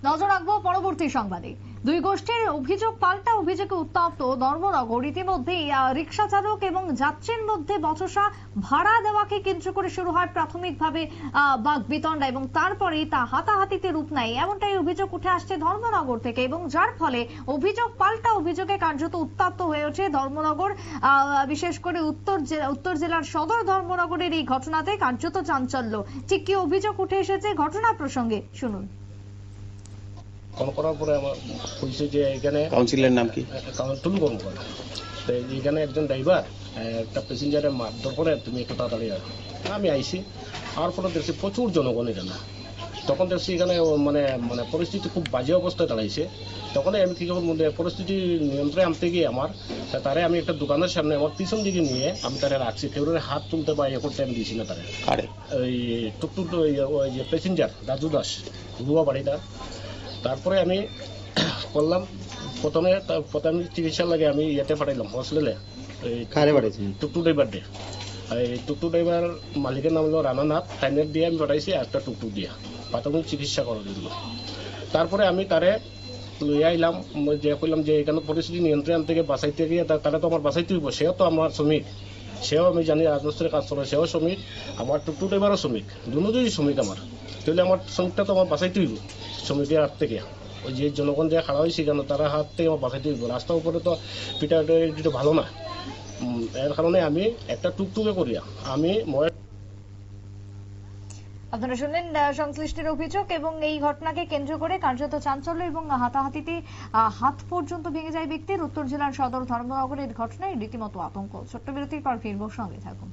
নজর রাখবো পরবর্তী সংবাদে। দুই গোষ্ঠীর অভিযোগ পাল্টা অভিযোগে উত্তপ্ত ধর্মনগর। ইতিমধ্যেই রিকশা চালক এবং যাত্রীর মধ্যে বচসা, ভাড়া দেওয়াকে কেন্দ্র করে শুরু হয় প্রাথমিকভাবে বাকবিতণ্ডা এবং তারপরেই তা হাতাহাতিতে রূপ নেয়, এমনটাই অভিযোগ উঠে আসছে ধর্মনগর থেকে, এবং যার ফলে অভিযোগ পাল্টা অভিযোগে কার্যত উত্তপ্ত হয়ে ওঠে ধর্মনগর। বিশেষ করে উত্তর জেলার সদর ধর্মনগরের এই ঘটনাতে কার্যত চাঞ্চল্য। ঠিক কি অভিযোগ উঠে এসেছে ঘটনা প্রসঙ্গে শুনুন। ফোন করার পরে আমার বলছে যে এখানে কাউন্সিলের নাম কি? টুলু কর্মকার। তো এখানে একজন ড্রাইভার একটা প্যাসেঞ্জারের মারধর করে, তুমি একটু তাড়াতাড়ি আসো। আমি আইসি, আর পরে দেখছি প্রচুর জনগণ এখানে। তখন দেখছি এখানে মানে মানে পরিস্থিতি খুব বাজে অবস্থায় দাঁড়াইছে। তখন আমি কি করব, পরিস্থিতি নিয়ন্ত্রণে আনতে গিয়ে তারে আমি একটা দোকানের সামনে আমার পিছন দিকে নিয়ে আমি তারে রাখছি। কেউ হাত তুলতে বা এ করতে আমি দিয়েছি না তারে। ওই টুকটুক ওই যে প্যাসেঞ্জার রাজু দাস, রুয়া বাড়িটা। তারপরে আমি করলাম প্রথমে চিকিৎসার লাগে আমি ইয়েতে পাঠাইলাম হসপিটালে। টুকটুক ড্রাইভার দিয়ে, এই টুকটুক ড্রাইভার মালিকের নাম হলো রানানাথ, টাইনের দিয়ে আমি পাঠাইছি একটা টুকটুক দিয়া প্রাথমিক চিকিৎসা করার জন্য। তারপরে আমি তারে লইয়া আইলাম, যে কইলাম যে এখানে পরিস্থিতি নিয়ন্ত্রণ থেকে বাঁচাইতে গিয়ে তারা তো আমার বাঁচাইতে হইব, সেও তো আমার শ্রমিক, সেও আমি জানি রাজমিস্ত্রির কাজ করে, সেও শ্রমিক, আমার টুকটুক ড্রাইভারও শ্রমিক, দুজনই শ্রমিক আমার। তাহলে আমার শ্রমিকটা তো আমার বাঁচাইতে হইব শ্রমিকের হাত থেকে। ওই যে জনগণ যে খাড়া হয়েছে কেন তারা হাত থেকে আমার বাঁচাইতে হইব। রাস্তার উপরে তো পিটা ভালো না, এর কারণে আমি একটা টুকটুকে করিয়া আমি আপনারা শুনলেন সংশ্লিষ্টের অভিযোগ, এবং এই ঘটনাকে কেন্দ্র করে কার্যত চাঞ্চল্য এবং হাতাহাতিতে হাত পর্যন্ত ভেঙে যায় ব্যক্তির। উত্তর জেলার সদর ধর্মনগরের ঘটনায় রীতিমতো আতঙ্ক। ছোট্ট বিরতির পর ফিরবো, সঙ্গে থাকুন।